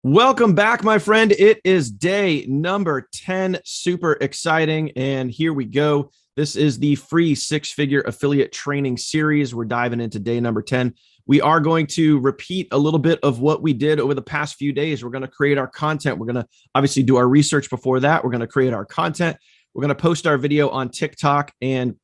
Welcome back, my friend. It is day number 10. Super exciting. And here we go. This is the free six-figure affiliate training series. We're diving into day number 10. We are going to repeat a little bit of what we did over the past few days. We're going to create our content. We're going to obviously do our research before that. We're going to create our content. We're going to post our video on TikTok. And,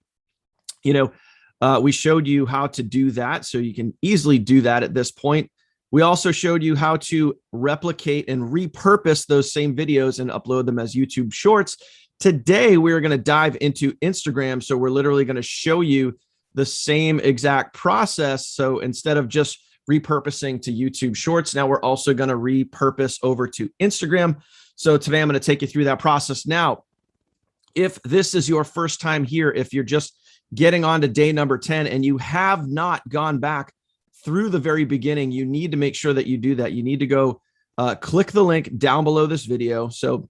we showed you how to do that. So you can easily do that at this point. We also showed you how to replicate and repurpose those same videos and upload them as YouTube Shorts. Today, we're going to dive into Instagram. So we're literally going to show you the same exact process. So instead of just repurposing to YouTube Shorts, now we're also going to repurpose over to Instagram. So today, I'm going to take you through that process. Now, if this is your first time here, if you're just getting on to day number 10 and you have not gone back through the very beginning, you need to make sure that you do that. You need to go click the link down below this video. So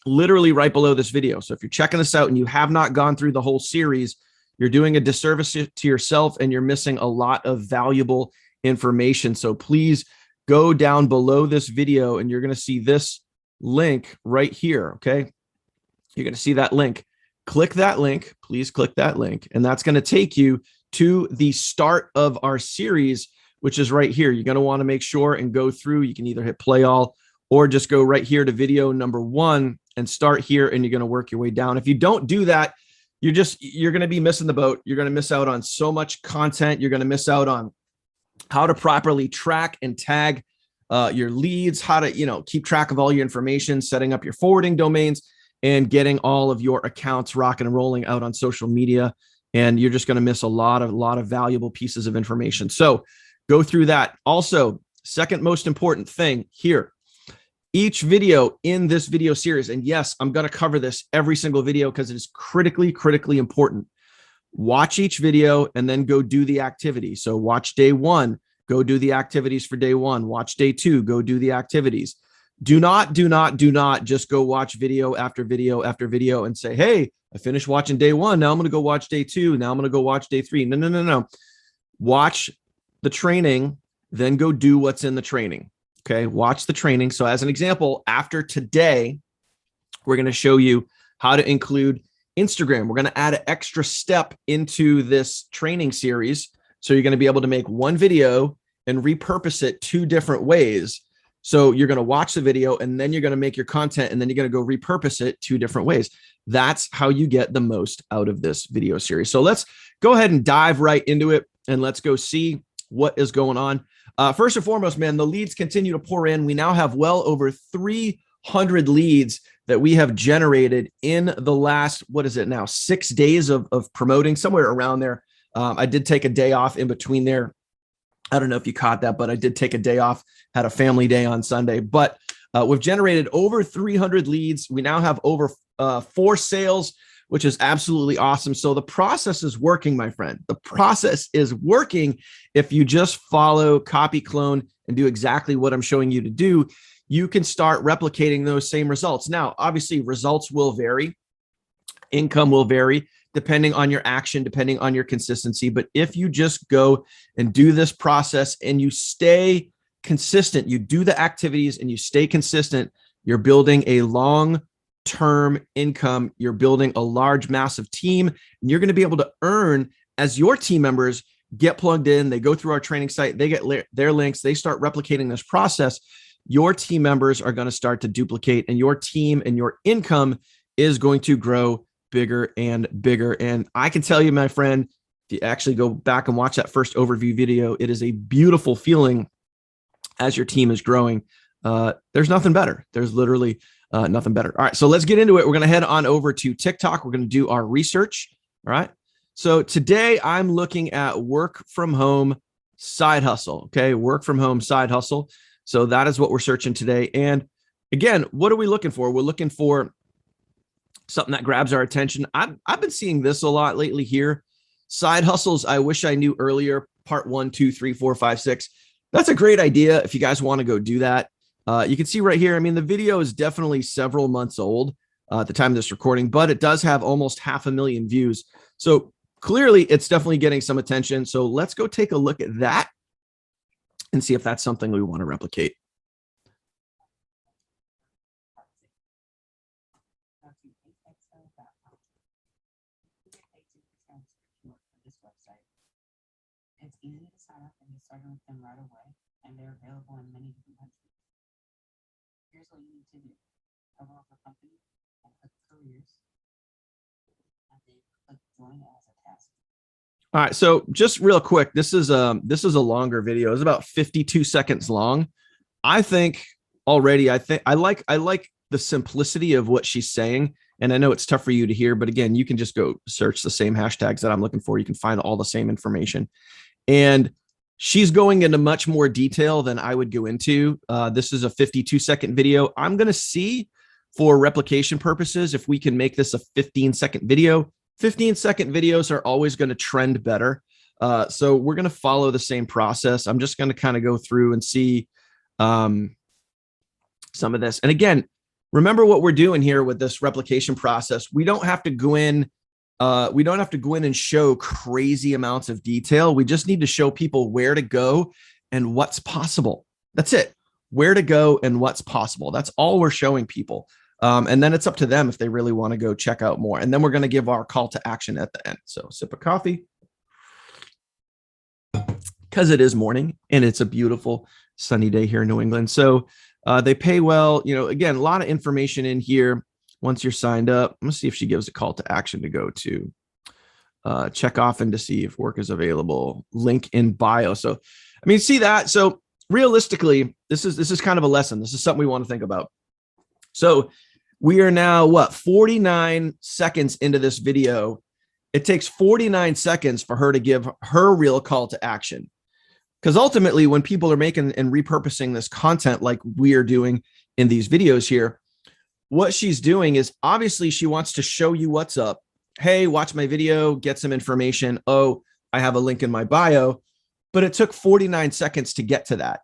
literally right below this video. So if you're checking this out and you have not gone through the whole series, you're doing a disservice to yourself and you're missing a lot of valuable information. So please go down below this video and you're going to see this link right here. Okay. You're going to see that link. Click that link. Please click that link. And that's going to take you to the start of our series, which is right here. You're going to want to make sure and go through. You can either hit play all or just go right here to video number 1 and start here. And you're going to work your way down. If you don't do that, you're going to be missing the boat. You're going to miss out on so much content. You're going to miss out on how to properly track and tag your leads, how to, keep track of all your information, setting up your forwarding domains, and getting all of your accounts rocking and rolling out on social media. And you're just going to miss a lot of valuable pieces of information. So go through that. Also, second most important thing here, each video in this video series, and yes, I'm going to cover this every single video because it is critically important. Watch each video and then go do the activity. So watch day 1, go do the activities for day 1. Watch day 2, go do the activities. Do not just go watch video after video after video and say, hey, I finished watching day 1. Now I'm going to go watch day 2. Now I'm going to go watch day 3. No. Watch the training, then go do what's in the training. Okay. Watch the training. So as an example, after today, we're going to show you how to include Instagram. We're going to add an extra step into this training series. So you're going to be able to make one video and repurpose it 2 different ways. So you're going to watch the video and then you're going to make your content and then you're going to go repurpose it 2 different ways. That's how you get the most out of this video series. So let's go ahead and dive right into it and let's go see what is going on. First and foremost, man, the leads continue to pour in. We now have well over 300 leads that we have generated in the last, 6 days of promoting, somewhere around there. I did take a day off in between there. I don't know if you caught that, but I did take a day off, had a family day on Sunday, but we've generated over 300 leads. We now have over 4 sales, which is absolutely awesome. So the process is working, my friend. The process is working. If you just follow, copy, clone, and do exactly what I'm showing you to do, you can start replicating those same results. Now, obviously, results will vary. Income will vary depending on your action, depending on your consistency. But if you just go and do this process and you stay consistent, you do the activities and you stay consistent, you're building a long-term income. You're building a large, massive team, and you're going to be able to earn as your team members get plugged in. They go through our training site, they get their links, they start replicating this process. Your team members are going to start to duplicate, and your team and your income is going to grow bigger and bigger. And I can tell you, my friend, if you actually go back and watch that first overview video, it is a beautiful feeling as your team is growing. There's nothing better. There's literally nothing better. All right, so let's get into it. We're going to head on over to TikTok. We're going to do our research. All right. So today I'm looking at work from home side hustle. Okay. Work from home side hustle. So that is what we're searching today. And again, what are we looking for? We're looking for something that grabs our attention. I've been seeing this a lot lately here. Side hustles. I wish I knew earlier. Part 1, 2, 3, 4, 5, 6. That's a great idea. If you guys want to go do that, you can see right here. I mean, the video is definitely several months old at the time of this recording, but it does have almost 500,000 views. So clearly it's definitely getting some attention. So let's go take a look at that and see if that's something we want to replicate. started with them right away, and they're available in many different countries. Here's what you need to do. Cover up a company and click careers, and then click join as a task. All right, so just real quick, this is a longer video. It's about 52 seconds long. I think already, I like the simplicity of what she's saying. And I know it's tough for you to hear, but again, you can just go search the same hashtags that I'm looking for. You can find all the same information. And she's going into much more detail than I would go into. This is a 52-second video. I'm going to see for replication purposes if we can make this a 15-second video. 15-second videos are always going to trend better. So we're going to follow the same process. I'm just going to kind of go through and see some of this. And again, remember what we're doing here with this replication process. We don't have to go in. We don't have to go in and show crazy amounts of detail. We just need to show people where to go and what's possible. That's it. Where to go and what's possible. That's all we're showing people. And then it's up to them if they really want to go check out more. And then we're going to give our call to action at the end. So sip of coffee, because it is morning and it's a beautiful sunny day here in New England. So they pay well. You know, again, a lot of information in here. Once you're signed up, I'm going to see if she gives a call to action to go to check off and to see if work is available. Link in bio. So, I mean, see that. So realistically, this is kind of a lesson. This is something we want to think about. So we are now, 49 seconds into this video. It takes 49 seconds for her to give her real call to action. Because ultimately, when people are making and repurposing this content like we are doing in these videos here, what she's doing is obviously she wants to show you what's up. Hey, watch my video, get some information. Oh, I have a link in my bio. But it took 49 seconds to get to that.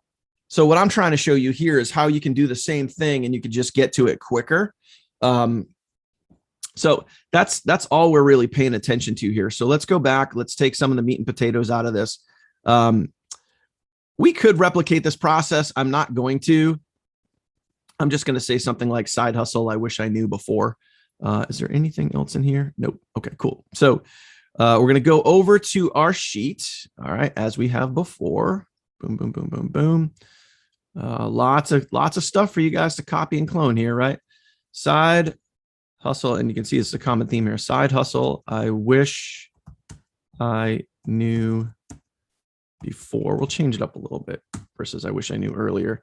So what I'm trying to show you here is how you can do the same thing and you can just get to it quicker. So that's all we're really paying attention to here. So let's go back. Let's take some of the meat and potatoes out of this. We could replicate this process. I'm not going to. I'm just going to say something like side hustle. I wish I knew before. Is there anything else in here? Nope. Okay, cool. So we're going to go over to our sheet. All right. As we have before. Boom, boom, boom, boom, boom. Lots of stuff for you guys to copy and clone here, right? Side hustle. And you can see it's a common theme here. Side hustle. I wish I knew before. We'll change it up a little bit versus I wish I knew earlier.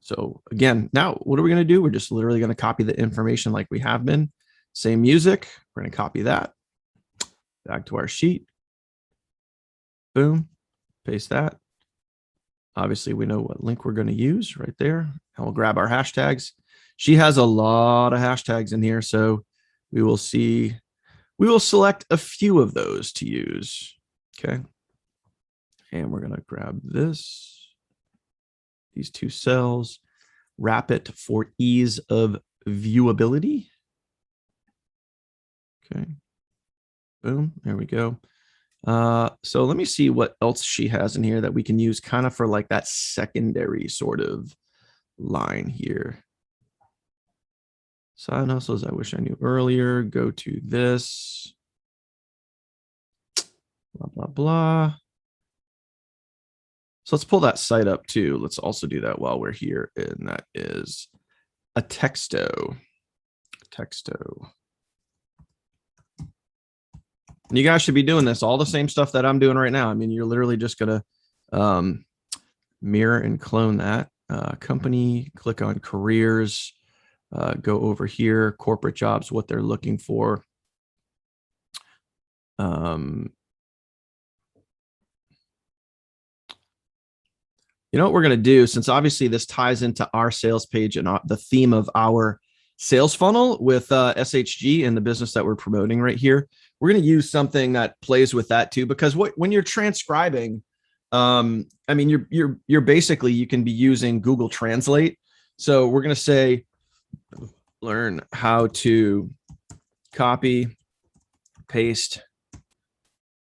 So again, now what are we going to do? We're just literally going to copy the information like we have been. Same music. We're going to copy that back to our sheet. Boom. Paste that. Obviously, we know what link we're going to use right there. And we'll grab our hashtags. She has a lot of hashtags in here, so we will see. We will select a few of those to use. Okay. And we're going to grab this. These two cells, wrap it for ease of viewability. Okay. Boom. There we go. So let me see what else she has in here that we can use kind of for like that secondary sort of line here. Side hustles, I wish I knew earlier. Go to this. Blah, blah, blah. So let's pull that site up too. Let's also do that while we're here. And that is a texto. And you guys should be doing this, all the same stuff that I'm doing right now. I mean, you're literally just going to mirror and clone that. Company, click on careers, go over here, corporate jobs, what they're looking for. You know what we're going to do, since obviously this ties into our sales page and the theme of our sales funnel with SHG and the business that we're promoting right here. We're going to use something that plays with that too, because when you're transcribing, I mean, you're basically, you can be using Google Translate. So we're going to say, learn how to copy, paste,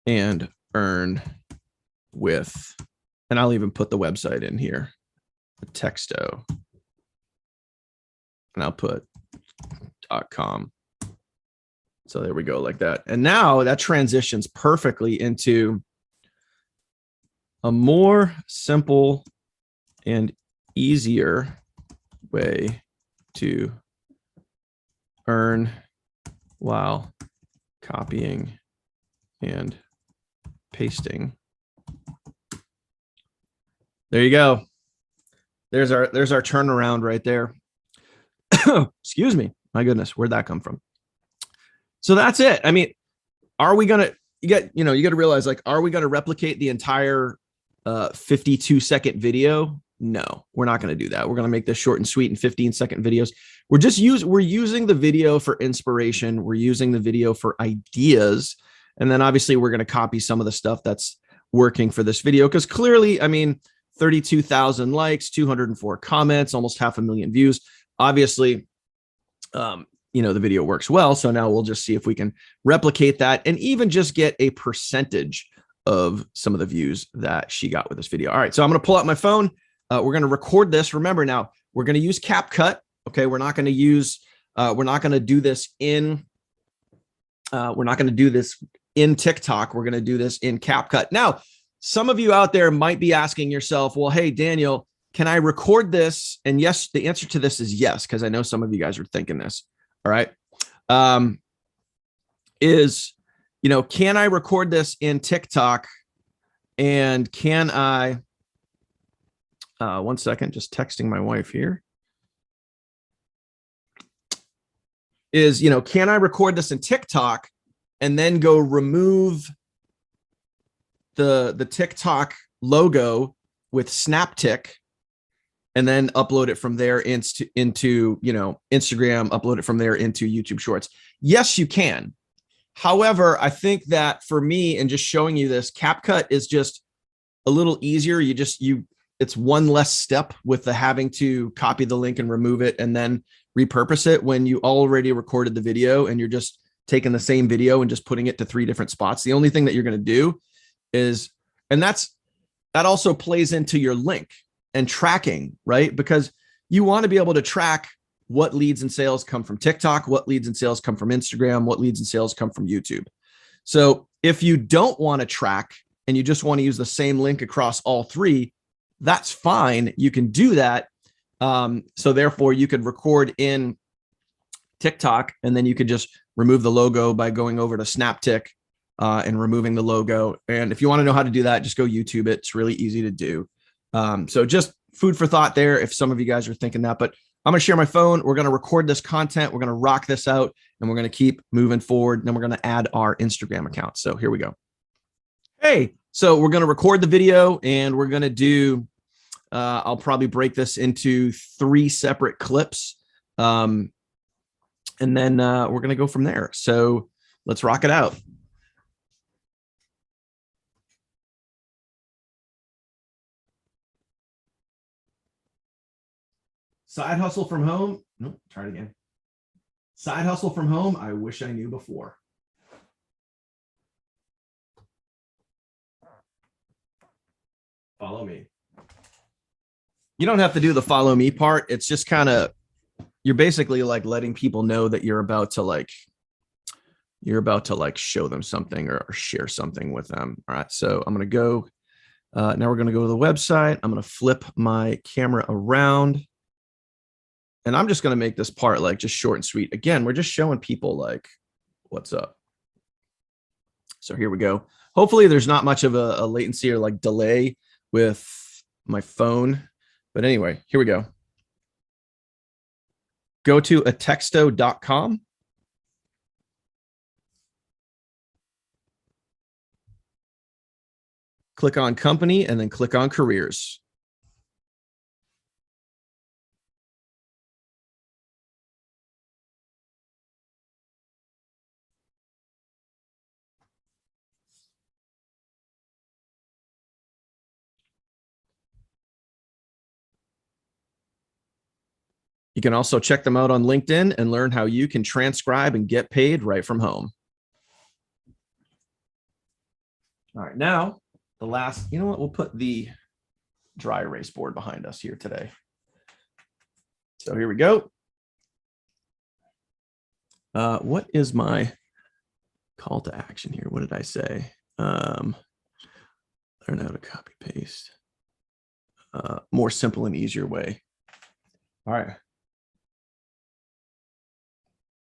and earn with, and I'll even put the website in here, texto, and I'll put .com. So there we go, like that. And now that transitions perfectly into a more simple and easier way to earn while copying and pasting. There you go. There's our turnaround right there. Excuse me. My goodness, where'd that come from? So that's it. I mean, are we gonna you got to realize, like, are we gonna replicate the entire 52-second video? No, we're not going to do that. We're going to make this short and sweet and 15-second videos. We're using the video for inspiration. We're using the video for ideas. And then obviously we're going to copy some of the stuff that's working for this video, because clearly, I mean, 32,000 likes, 204 comments, almost 500,000 views. Obviously, the video works well. So now we'll just see if we can replicate that and even just get a percentage of some of the views that she got with this video. All right, so I'm going to pull out my phone. We're going to record this. Remember, now we're going to use CapCut. Okay, we're not going to use. We're not going to do this in. We're not going to do this in TikTok. We're going to do this in CapCut. Now, some of you out there might be asking yourself, "Well, hey, Daniel, can I record this?" And yes, the answer to this is yes, because I know some of you guys are thinking this. All right, can I record this in TikTok? And can I? One second, just texting my wife here. Can I record this in TikTok and then go remove the TikTok logo with SnapTik and then upload it from there into Instagram, upload it from there into YouTube Shorts? Yes, you can. However, I think that for me, and just showing you this, CapCut is just a little easier. It's one less step with the having to copy the link and remove it and then repurpose it, when you already recorded the video and you're just taking the same video and just putting it to 3 different spots. The only thing that you're going to do is, and that also plays into your link and tracking, right? Because you want to be able to track what leads and sales come from TikTok, what leads and sales come from Instagram, what leads and sales come from YouTube. So if you don't want to track and you just want to use the same link across all 3, that's fine. You can do that. So therefore you could record in TikTok and then you could just remove the logo by going over to SnapTik and removing the logo. And if you want to know how to do that, just go YouTube it. It's really easy to do. So just food for thought there if some of you guys are thinking that. But I'm going to share my phone. We're going to record this content. We're going to rock this out and we're going to keep moving forward. And then we're going to add our Instagram account. So here we go. Hey, so we're going to record the video and we're going to do, I'll probably break this into 3 separate clips. And then we're going to go from there. So let's rock it out. Side hustle from home. Nope, try it again. Side hustle from home. I wish I knew before. Follow me. You don't have to do the follow me part. It's just kind of, you're basically like letting people know that you're about to show them something or share something with them. All right. So I'm going to go, now we're going to go to the website. I'm going to flip my camera around and I'm just going to make this part like just short and sweet. Again, we're just showing people like what's up. So here we go. Hopefully there's not much of a latency or like delay with my phone. But anyway, here we go. Go to atexto.com. Click on company and then click on careers. You can also check them out on LinkedIn and learn how you can transcribe and get paid right from home. All right, now the last, you know what? We'll put the dry erase board behind us here today. So here we go. What is my call to action here. What did I say? Learn how to copy paste. More simple and easier way. All right.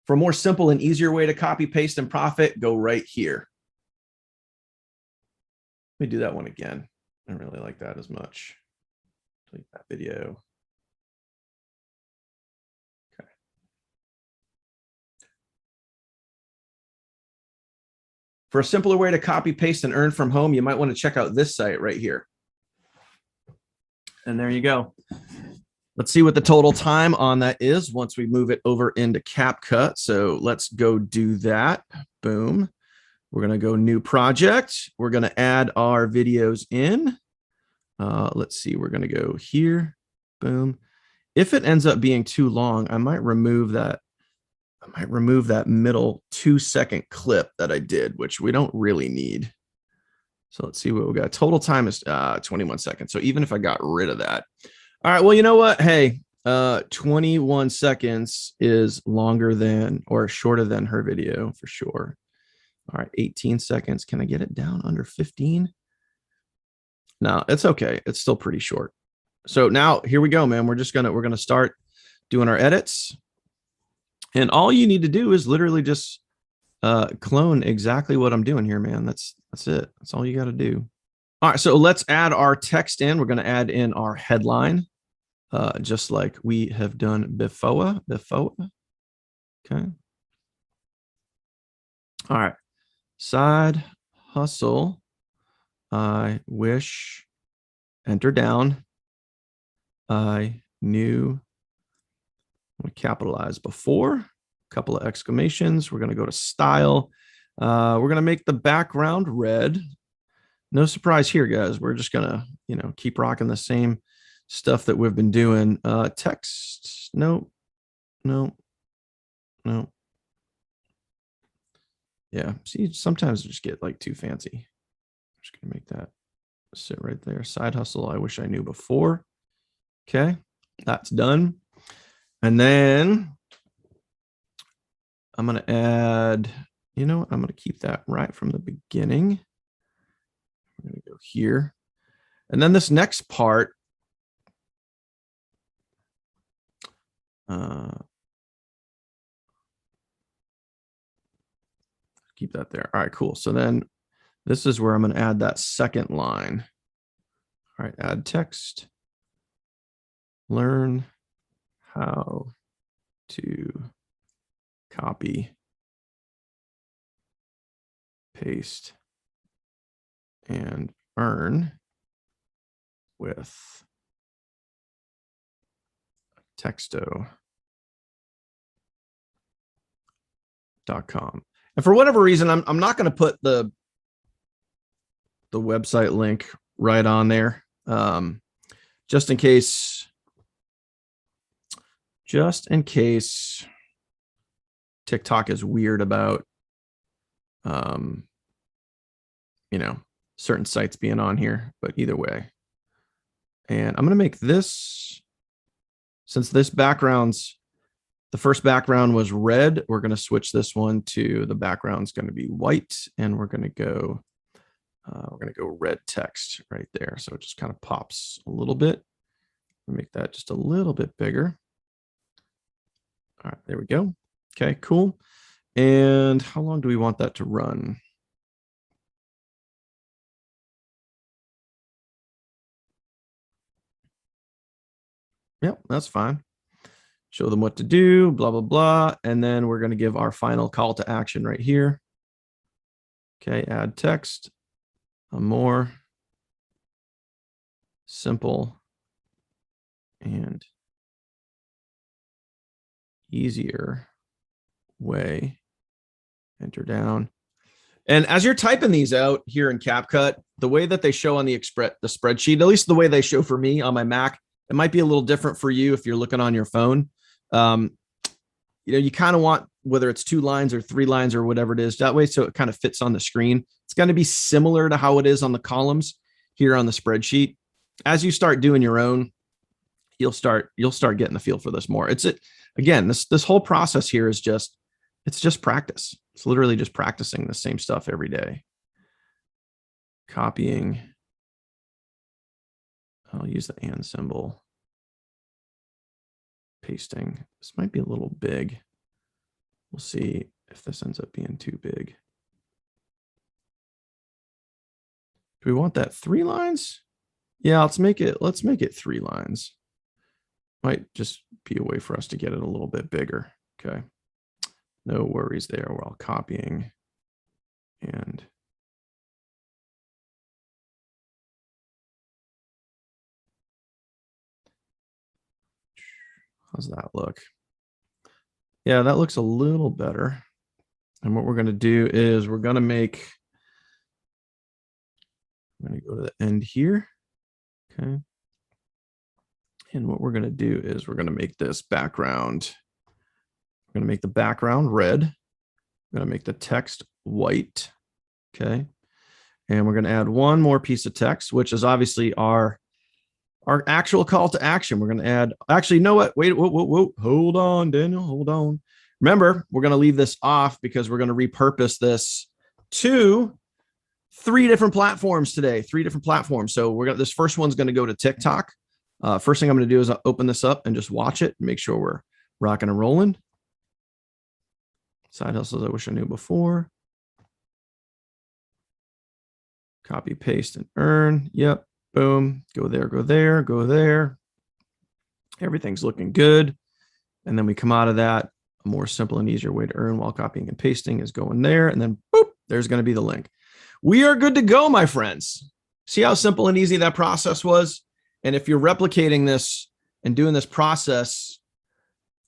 For a more simple and easier way to copy, paste, and profit, go right here. Let me do that one again. I don't really like that as much. Delete that video. Okay. For a simpler way to copy, paste, and earn from home, you might want to check out this site right here. And there you go. Let's see what the total time on that is once we move it over into CapCut. So let's go do that. Boom. We're going to go new project. We're going to add our videos in. Let's see. We're going to go here. Boom. If it ends up being too long, I might remove that. I might remove that middle 2-second clip that I did, which we don't really need. So let's see what we got. Total time is 21 seconds. So even if I got rid of that. All right. Well, you know what? Hey, 21 seconds is longer than or shorter than her video for sure. All right. 18 seconds. Can I get it down under 15? No, it's okay. It's still pretty short. So now here we go, man. We're going to start doing our edits. And all you need to do is literally just clone exactly what I'm doing here, man. That's it. That's all you got to do. All right, so let's add our text in. We're going to add in our headline, just like we have done before. Okay. All right. Side hustle. I wish. Enter down. I knew. I'm going to capitalize before. Couple of exclamations. We're going to go to style. We're going to make the background red. No surprise here, guys. We're just going to, keep rocking the same stuff that we've been doing. Text. No. Yeah. See, sometimes I just get like too fancy. I'm just going to make that sit right there. Side hustle. I wish I knew before. Okay. That's done. And then I'm going to add, I'm going to keep that right from the beginning. I'm going to go here. And then this next part, keep that there. All right, cool. So then this is where I'm going to add that second line. All right, add text. Learn how to copy, paste, and earn with texto.com. And for whatever reason, I'm not going to put the website link right on there, just in case TikTok is weird about, certain sites being on here, but either way. And I'm going to make this, since this the first background was red, we're going to switch this one to the background's going to be white, and we're going to go red text right there. So it just kind of pops a little bit. Make that just a little bit bigger. All right, there we go. Okay, cool. And how long do we want that to run? Yep, that's fine. Show them what to do, blah, blah, blah. And then we're going to give our final call to action right here. Okay, add text. A more simple and easier way. Enter down. And as you're typing these out here in CapCut, the way that they show on the spreadsheet, at least the way they show for me on my Mac, it might be a little different for you if you're looking on your phone. You kind of want, whether it's 2 lines or 3 lines or whatever it is, that way so it kind of fits on the screen. It's going to be similar to how it is on the columns here on the spreadsheet. As you start doing your own, you'll start getting the feel for this more. Again, this whole process here is It's just practice. It's literally just practicing the same stuff every day. Copying. I'll use the and symbol. Pasting. This might be a little big. We'll see if this ends up being too big. Do we want that 3 lines? Yeah, let's make it 3 lines. Might just be a way for us to get it a little bit bigger. Okay. No worries there while copying and how's that look? Yeah, that looks a little better. And what we're going to do is we're going to make, I'm going to go to the end here. Okay. And what we're going to do is we're going to make this background. We're going to make the background red. We're going to make the text white. Okay. And we're going to add one more piece of text, which is obviously our actual call to action. We're going to add, actually, you know what? Wait, whoa. Hold on, Daniel, hold on. Remember, we're going to leave this off because we're going to repurpose this to 3 different platforms today, 3 different platforms. So we're going to, this first one's going to go to TikTok. First thing I'm going to do is I'll open this up and just watch it and make sure we're rocking and rolling. Side hustles I wish I knew before. Copy, paste, and earn. Yep. Boom. Go there, go there, go there. Everything's looking good. And then we come out of that. A more simple and easier way to earn while copying and pasting is going there. And then boop, there's going to be the link. We are good to go, my friends. See how simple and easy that process was? And if you're replicating this and doing this process,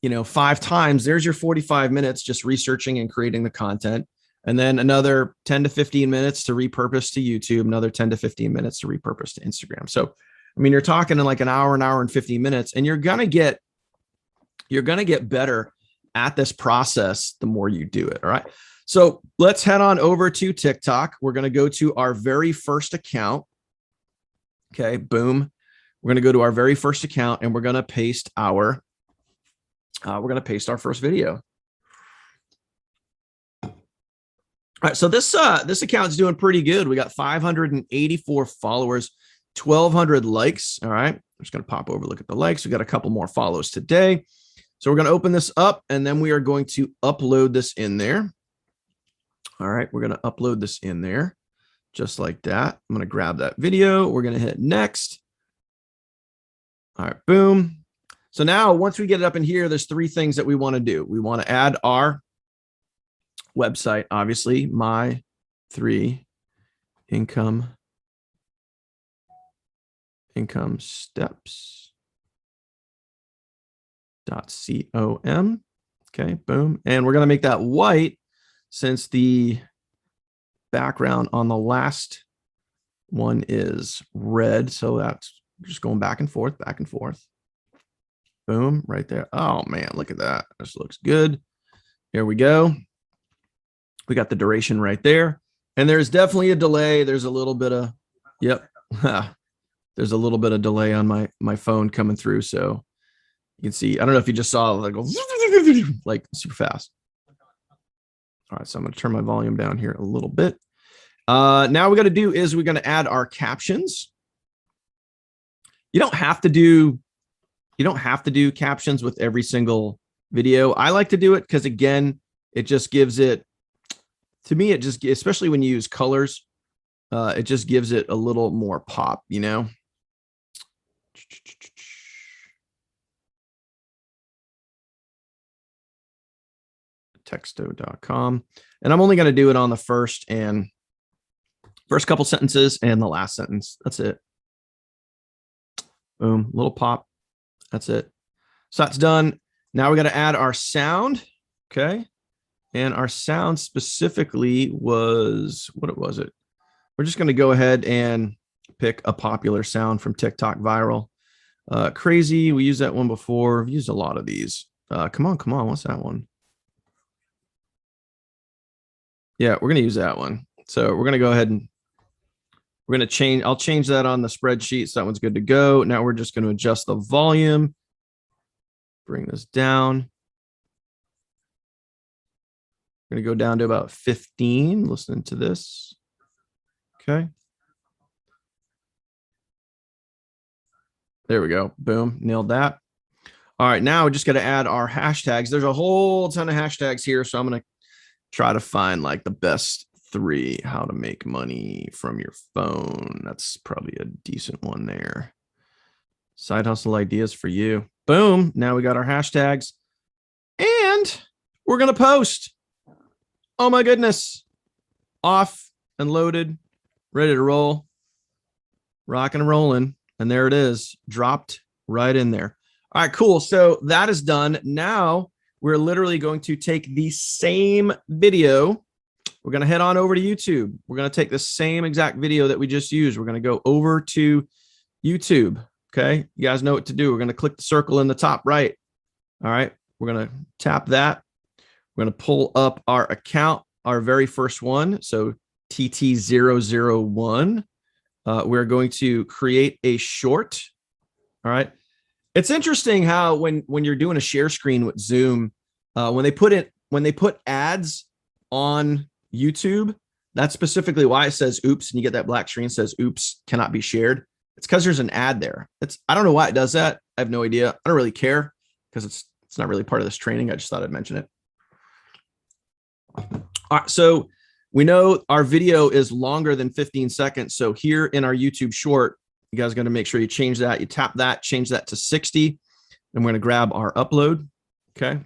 5 times, there's your 45 minutes just researching and creating the content. And then another 10 to 15 minutes to repurpose to YouTube, another 10 to 15 minutes to repurpose to Instagram. So, I mean, you're talking in like an hour and 15 minutes, and you're going to get better at this process the more you do it. All right. So let's head on over to TikTok. We're going to go to our very first account. Okay. Boom. We're going to go to our very first account and we're going to paste our first video. All right. So this account is doing pretty good. We got 584 followers, 1,200 likes. All right. I'm just going to pop over, look at the likes. We got a couple more follows today. So we're going to open this up and then we are going to upload this in there. All right. We're going to upload this in there just like that. I'm going to grab that video. We're going to hit next. All right. Boom. So now once we get it up in here, there's 3 things that we want to do. We want to add our website, obviously, my 3 income steps.com. Okay, boom. And we're going to make that white since the background on the last one is red. So that's just going back and forth, back and forth. Boom, right there. Oh man, look at that. This looks good. Here we go. We got the duration right there. And there's definitely a delay. There's a little bit of, yep. There's a little bit of delay on my phone coming through. So you can see, I don't know if you just saw like, like super fast. All right. So I'm going to turn my volume down here a little bit. Now we got to do is we're going to add our captions. You don't have to do captions with every single video. I like to do it because again, it just gives it, to me, it just, especially when you use colors, it just gives it a little more pop, Texto.com. And I'm only going to do it on the first couple sentences and the last sentence. That's it. Boom, little pop. That's it. So that's done. Now we got to add our sound. Okay. And our sound specifically was, what was it? We're just going to go ahead and pick a popular sound from TikTok viral. Crazy. We used that one before. We've used a lot of these. Come on. What's that one? Yeah, we're going to use that one. So we're going to go ahead and we're going to change. I'll change that on the spreadsheet. So that one's good to go. Now we're just going to adjust the volume. Bring this down. We're going to go down to about 15, listening to this. Okay. There we go. Boom. Nailed that. All right. Now we just got to add our hashtags. There's a whole ton of hashtags here. So I'm going to try to find like the best 3, how to make money from your phone. That's probably a decent one there. Side hustle ideas for you. Boom. Now we got our hashtags and we're going to post. Oh my goodness. Off and loaded, ready to roll, rocking and rolling. And there it is, dropped right in there. All right, cool. So that is done. Now we're literally going to take the same video. We're going to head on over to YouTube. We're going to take the same exact video that we just used. We're going to go over to YouTube. Okay. You guys know what to do. We're going to click the circle in the top right. All right. We're going to tap that. We're going to pull up our account, our very first one. So TT001. We're going to create a short. All right. It's interesting how when you're doing a share screen with Zoom, when they put ads on YouTube, that's specifically why it says oops, and you get that black screen that says oops, cannot be shared. It's because there's an ad there. I don't know why it does that. I have no idea. I don't really care because it's not really part of this training. I just thought I'd mention it. All right, so we know our video is longer than 15 seconds. So here in our YouTube short, you guys are going to make sure you change that. You tap that, change that to 60, and we're going to grab our upload. Okay.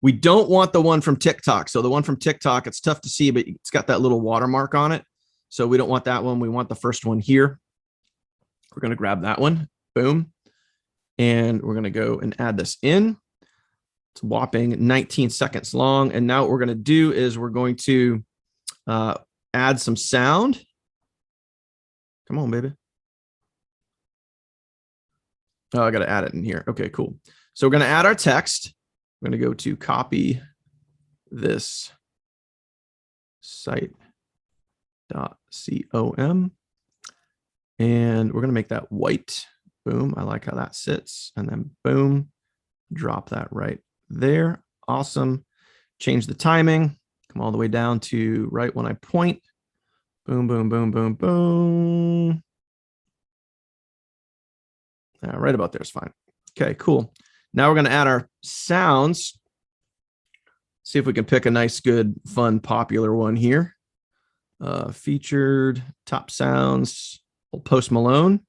We don't want the one from TikTok. So the one from TikTok, it's tough to see, but it's got that little watermark on it. So we don't want that one. We want the first one here. We're going to grab that one. Boom. And we're going to go and add this in. It's whopping 19 seconds long. And now what we're going to do is we're going to add some sound. Come on, baby. Oh, I got to add it in here. Okay, cool. So we're going to add our text. We're going to go to copy this site.com. And we're going to make that white. Boom. I like how that sits. And then boom, drop that right there. Awesome. Change the timing. Come all the way down to right when I point. Boom, boom, boom, boom, boom. Right about there is fine. Okay, cool. Now we're going to add our sounds. See if we can pick a nice, good, fun, popular one here. Featured top sounds. Post Malone.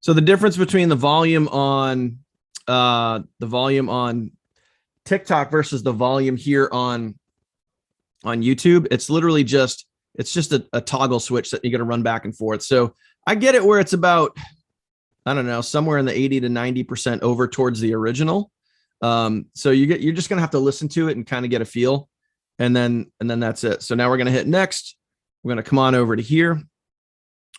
So the difference between the volume on TikTok versus the volume here on YouTube, it's literally just a toggle switch that you're going to run back and forth. So I get it where it's about, I don't know, somewhere in the 80 to 90% over towards the original. So you're just going to have to listen to it and kind of get a feel. And then that's it. So now we're going to hit next. We're going to come on over to here.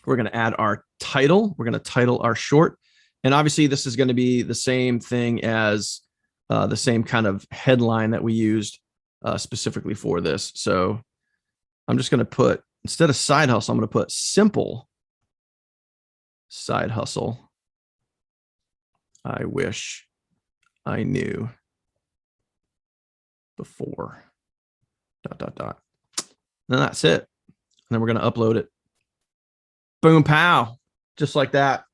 We're going to add our title. We're going to title our short. And obviously this is going to be the same thing as the same kind of headline that we used specifically for this. So I'm just going to put, instead of side hustle, I'm going to put simple side hustle. I wish I knew before ... And that's it. And then we're going to upload it. Boom, pow, just like that.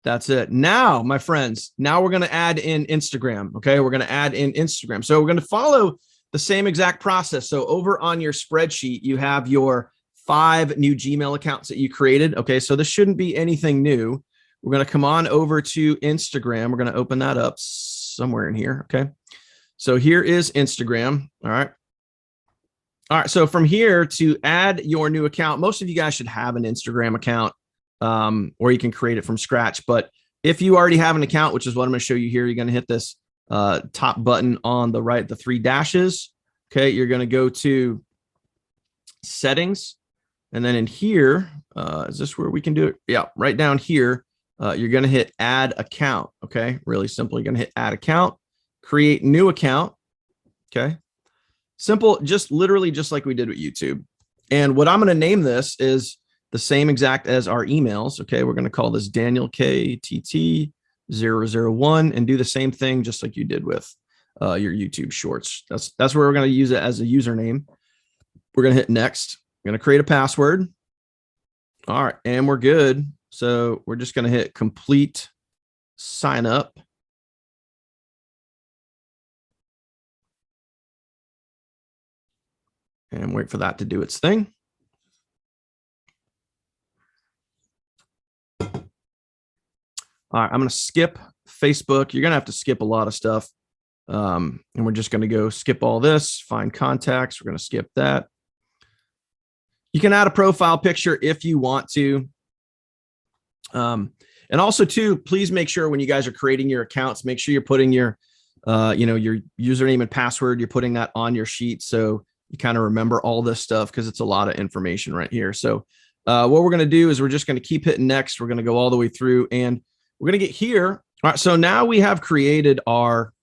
That's it. Now, my friends, now we're going to add in Instagram. Okay, we're going to add in Instagram. So we're going to follow the same exact process. So over on your spreadsheet, you have your 5 new Gmail accounts that you created. Okay, so this shouldn't be anything new. We're going to come on over to Instagram. We're going to open that up somewhere in here. Okay, so here is Instagram. All right. All right, so from here to add your new account, most of you guys should have an Instagram account, or you can create it from scratch. But if you already have an account, which is what I'm going to show you here, you're going to hit this top button on the right, the 3 dashes. Okay, you're going to go to settings. And then in here, is this where we can do it? Yeah, right down here, you're going to hit add account. Okay, really simple. You're going to hit add account, create new account. Okay. Simple, just literally just like we did with YouTube. And what I'm going to name this is the same exact as our emails. Okay, we're going to call this Daniel KTT001 and do the same thing just like you did with your YouTube shorts. That's where we're going to use it as a username. We're going to hit next. We're going to create a password. All right, and we're good. So we're just going to hit complete sign up. And wait for that to do its thing. All right, I'm going to skip Facebook. You're going to have to skip a lot of stuff. And we're just going to go skip all this, find contacts. We're going to skip that. You can add a profile picture if you want to. And also too, please make sure when you guys are creating your accounts, make sure you're putting your, your username and password, you're putting that on your sheet. So you kind of remember all this stuff because it's a lot of information right here. So what we're going to do is we're just going to keep hitting next. We're going to go all the way through and we're going to get here. All right. So now we have created our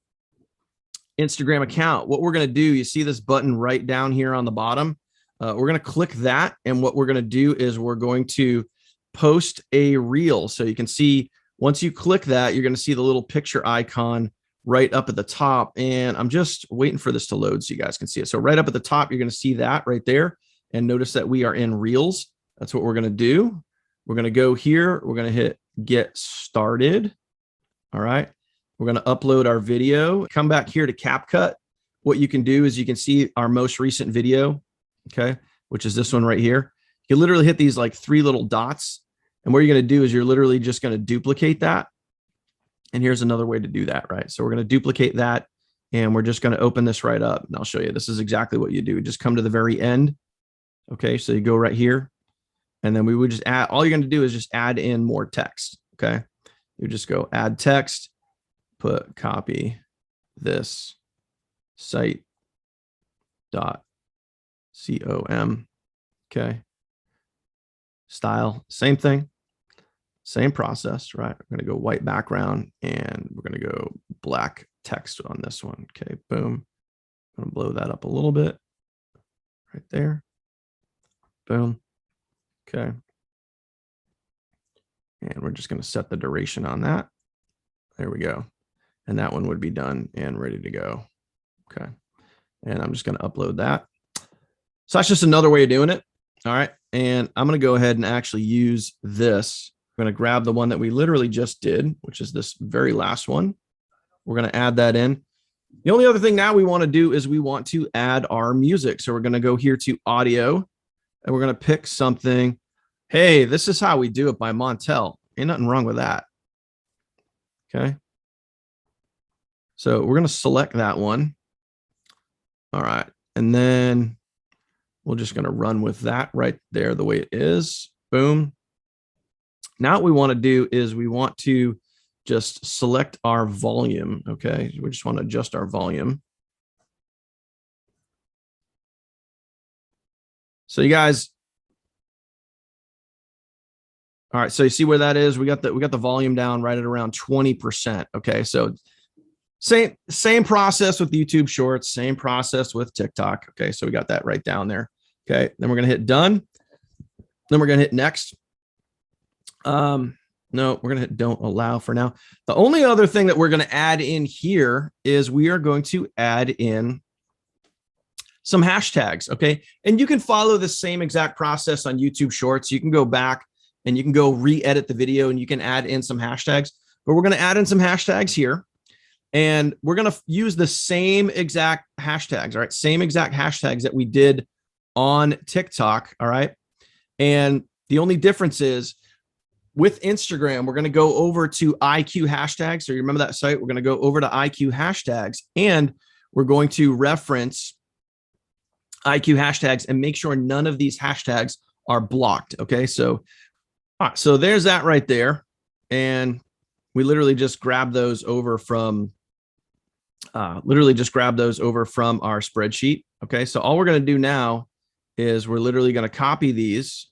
Instagram account. What we're going to do, you see this button right down here on the bottom. We're going to click that. And what we're going to do is we're going to post a reel. So you can see once you click that, you're going to see the little picture icon right up at the top. And I'm just waiting for this to load so you guys can see it. So right up at the top, you're going to see that right there. And notice that we are in Reels. That's what we're going to do. We're going to go here. We're going to hit get started. All right. We're going to upload our video. Come back here to CapCut. What you can do is you can see our most recent video, okay, which is this one right here. You can literally hit these like 3 little dots. And what you're going to do is you're literally just going to duplicate that. And here's another way to do that, right? So we're going to duplicate that and we're just going to open this right up and I'll show you. This is exactly what you do. Just come to the very end. Okay. So you go right here and then we would just add, all you're going to do is just add in more text. Okay. You just go add text, put copy this site dot com. Okay. Style, same thing. Same process, right? We're going to go white background and we're going to go black text on this one. Okay, boom. I'm going to blow that up a little bit right there. Boom. Okay. And we're just going to set the duration on that. There we go. And that one would be done and ready to go. Okay. And I'm just going to upload that. So that's just another way of doing it. All right. And I'm going to go ahead and actually use this. We're going to grab the one that we literally just did, which is this very last one. We're going to add that in. The only other thing now we want to do is we want to add our music. So we're going to go here to audio and we're going to pick something. Hey, this is how we do it by Montel. Ain't nothing wrong with that. Okay. So we're going to select that one. All right. And then we're just going to run with that right there the way it is. Boom. Now what we want to do is we want to just select our volume. Okay. We just want to adjust our volume. So you guys, all right. So you see where that is? We got the volume down right at around 20%. Okay. So same process with YouTube Shorts, same process with TikTok. Okay. So we got that right down there. Okay. Then we're going to hit done. Then we're going to hit next. No, we're going to hit don't allow for now. The only other thing that we're going to add in here is we are going to add in some hashtags. Okay. And you can follow the same exact process on YouTube Shorts. You can go back and you can go re-edit the video and you can add in some hashtags, but we're going to add in some hashtags here and we're going to use the same exact hashtags. All right. Same exact hashtags that we did on TikTok. All right. And the only difference is with Instagram, we're going to go over to IQ hashtags. So you remember that site? We're going to go over to IQ hashtags and we're going to reference IQ hashtags and make sure none of these hashtags are blocked. Okay. So, all right, so there's that right there. And we literally just grab those over from, our spreadsheet. Okay. So all we're going to do now is we're literally going to copy these.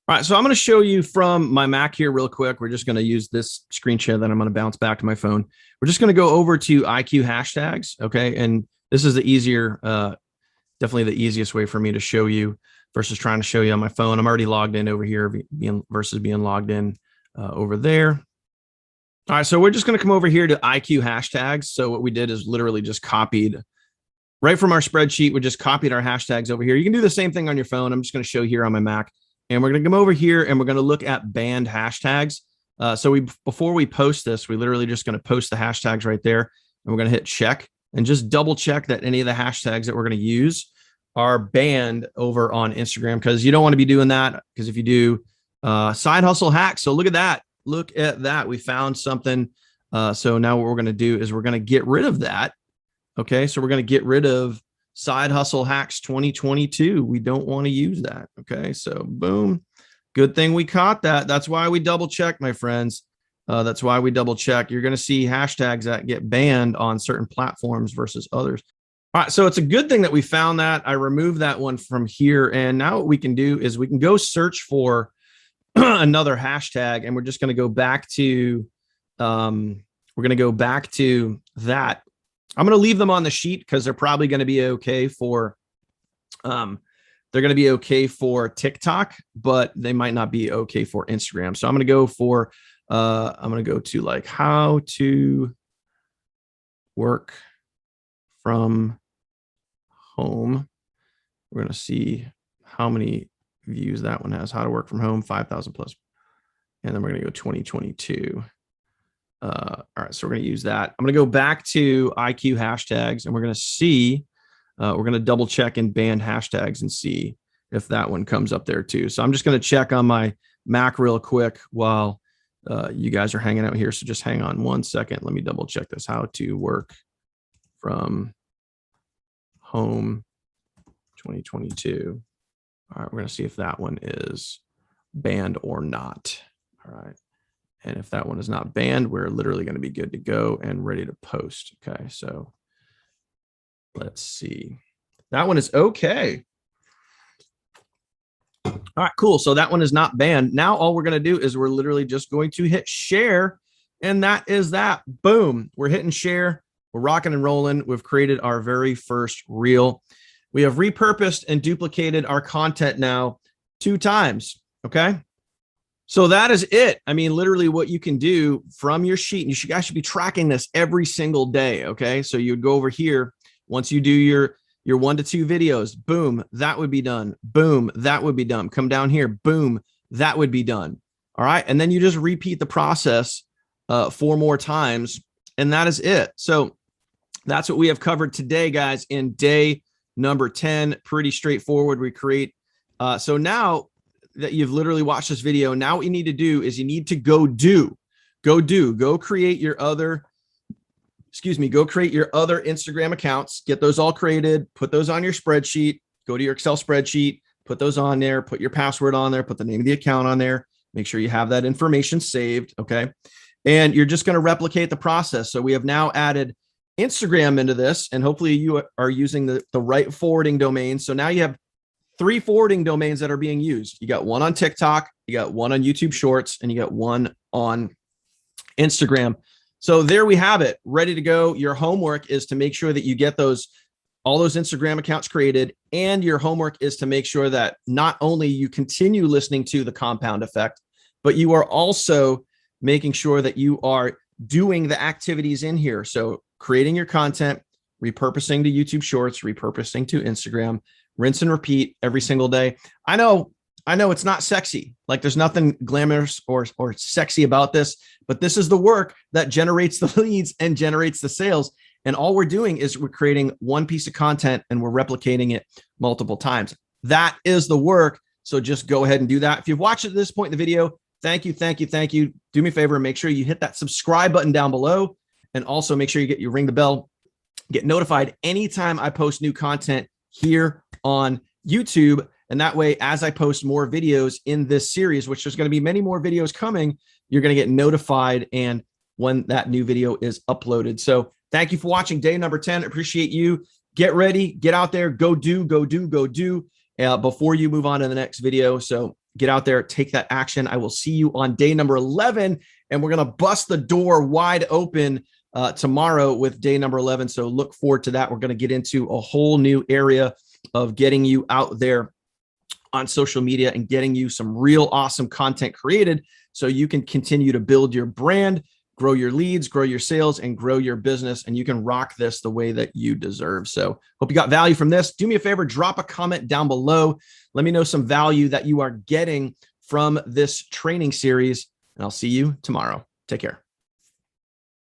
All right, so I'm going to show you from my Mac here real quick. We're just going to use this screen share, then I'm going to bounce back to my phone. We're just going to go over to IQ hashtags, okay? And this is the easier, definitely the easiest way for me to show you versus trying to show you on my phone. I'm already logged in over here versus being logged in over there. All right, so we're just going to come over here to IQ hashtags. So what we did is literally just copied right from our spreadsheet. We just copied our hashtags over here. You can do the same thing on your phone. I'm just going to show here on my Mac. And we're going to come over here and we're going to look at banned hashtags. Before we post this, we literally just going to post the hashtags right there. And we're going to hit check and just double check that any of the hashtags that we're going to use are banned over on Instagram, because you don't want to be doing that. Because if you do, side hustle hacks. So look at that. Look at that. We found something. So now what we're going to do is we're going to get rid of that. Okay. So we're going to get rid of side hustle hacks 2022. We don't want to use that. Okay. So boom. Good thing we caught that. That's why we double check, my friends. That's why we double check. You're going to see hashtags that get banned on certain platforms versus others. All right. So it's a good thing that we found that. I removed that one from here. And now what we can do is we can go search for another hashtag, and we're just going to go back to, we're going to go back to that. I'm going to leave them on the sheet because they're probably going to be okay for, they're going to be okay for TikTok, but they might not be okay for Instagram. So I'm going to go for, I'm going to go to like how to work from home. We're going to see how many views that one has. How to work from home, 5,000 plus. And then we're going to go 2022. All right, so we're going to use that. I'm going to go back to IQ hashtags, and we're going to see, we're going to double check in banned hashtags and see if that one comes up there too. So I'm just going to check on my Mac real quick while you guys are hanging out here. So just hang on 1 second. Let me double check this. How to work from home 2022. All right, we're going to see if that one is banned or not. All right. And if that one is not banned, we're literally going to be good to go and ready to post. Okay, so let's see. That one is okay. All right, cool. So that one is not banned. Now all we're going to do is we're literally just going to hit share. And that is that. Boom. We're hitting share. We're rocking and rolling. We've created our very first reel. We have repurposed and duplicated our content now 2 times. Okay. So that is it. I mean, literally what you can do from your sheet, and you guys should be tracking this every single day. Okay. So you'd go over here. Once you do your 1 to 2 videos, boom, that would be done. Boom, that would be done. Come down here. Boom, that would be done. All right. And then you just repeat the process 4 more times. And that is it. So that's what we have covered today, guys, in day number 10. Pretty straightforward. We create. So now that you've literally watched this video, now what you need to do is you need to go create your other, go create your other Instagram accounts, get those all created, put those on your spreadsheet, go to your Excel spreadsheet, put those on there, put your password on there, put the name of the account on there, make sure you have that information saved. Okay. And you're just going to replicate the process. So we have now added Instagram into this, and hopefully you are using the right forwarding domain. So now you have 3 forwarding domains that are being used. You got one on TikTok, you got one on YouTube Shorts, and you got one on Instagram. So there we have it, ready to go. Your homework is to make sure that you get all those Instagram accounts created, and your homework is to make sure that not only you continue listening to the compound effect, but you are also making sure that you are doing the activities in here. So creating your content, repurposing to YouTube Shorts, repurposing to Instagram, rinse and repeat every single day. I know it's not sexy. Like there's nothing glamorous or sexy about this, but this is the work that generates the leads and generates the sales. And all we're doing is we're creating one piece of content and we're replicating it multiple times. That is the work. So just go ahead and do that. If you've watched it at this point in the video, thank you. Do me a favor and make sure you hit that subscribe button down below. And also make sure you ring the bell, get notified anytime I post new content here on YouTube. And that way, as I post more videos in this series, which there's going to be many more videos coming, you're going to get notified and when that new video is uploaded. So thank you for watching day number 10. Appreciate you. Get ready, get out there, go do before you move on to the next video. So get out there, take that action. I will see you on day number 11, and we're going to bust the door wide open tomorrow with day number 11. So look forward to that. We're going to get into a whole new area of getting you out there on social media and getting you some real awesome content created so you can continue to build your brand, grow your leads, grow your sales, and grow your business. And you can rock this the way that you deserve. So hope you got value from this. Do me a favor, drop a comment down below. Let me know some value that you are getting from this training series, and I'll see you tomorrow. Take care.